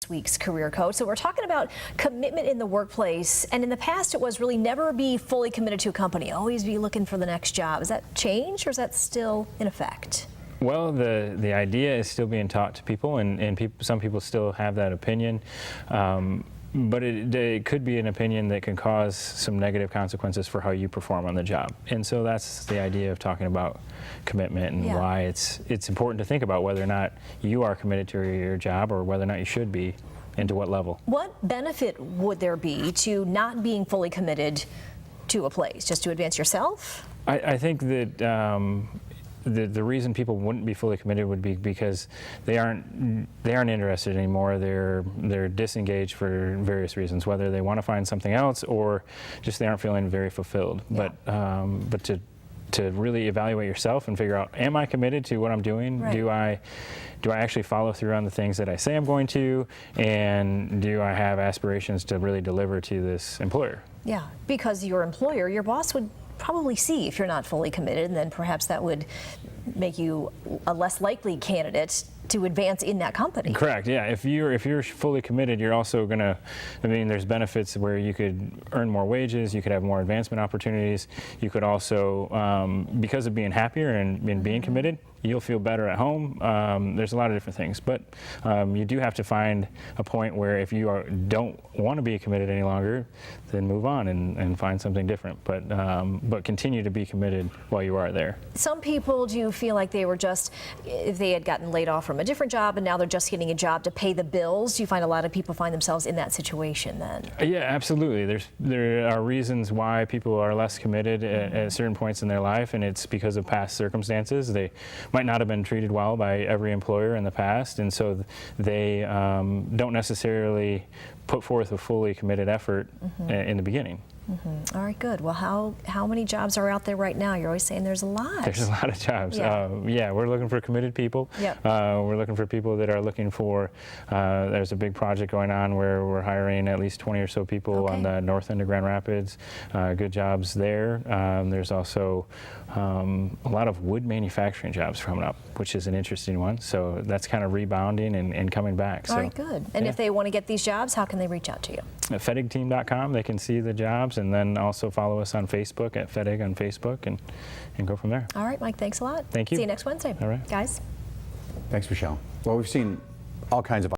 this week's Career Coach. So we're talking about commitment in the workplace, and in the past it was really never be fully committed to a company, always be looking for the next job. Has that changed, or is that still in effect? Well, the idea is still being taught to people, and some people still have that opinion. But it could be an opinion that can cause some negative consequences for how you perform on the job. And so that's the idea of talking about commitment and why it's important to think about whether or not you are committed to your job or whether or not you should be, and to what level. What benefit would there be to not being fully committed to a place, just to advance yourself? I think that the reason people wouldn't be fully committed would be because they aren't interested anymore. They're disengaged for various reasons, whether they want to find something else or just they aren't feeling very fulfilled. Yeah. But to really evaluate yourself and figure out, am I committed to what I'm doing? Right. Do I actually follow through on the things that I say I'm going to, and do I have aspirations to really deliver to this employer? Yeah, because your employer, your boss, would probably see if you're not fully committed, and then perhaps that would make you a less likely candidate to advance in that company. Correct. Yeah. If you're fully committed, you're also gonna. I mean, there's benefits where you could earn more wages, you could have more advancement opportunities. You could also, because of being happier and being committed, you'll feel better at home. There's a lot of different things, but you do have to find a point where if you don't want to be committed any longer, then move on and find something different. But continue to be committed while you are there. Some people, do you feel like they were just, if they had gotten laid off from a different job and now they're just getting a job to pay the bills? Do you find a lot of people find themselves in that situation then? Yeah, absolutely. There are reasons why people are less committed at certain points in their life, and it's because of past circumstances. They might not have been treated well by every employer in the past, and so they don't necessarily put forth a fully committed effort in the beginning. All right, good. Well, how many jobs are out there right now? You're always saying there's a lot. There's a lot of jobs. Yeah, we're looking for committed people. Yep. We're looking for people that are looking for, there's a big project going on where we're hiring at least 20 or so people on the north end of Grand Rapids. Good jobs there. There's also a lot of wood manufacturing jobs coming up, which is an interesting one. So that's kind of rebounding and coming back. All right, good. And if they want to get these jobs, how can they reach out to you? At fettigteam.com, they can see the jobs, and then also follow us on Facebook at Fettig on Facebook, and go from there. All right, Mike, thanks a lot. Thank you. See you next Wednesday. All right. Guys. Thanks, Michelle. Well, we've seen all kinds of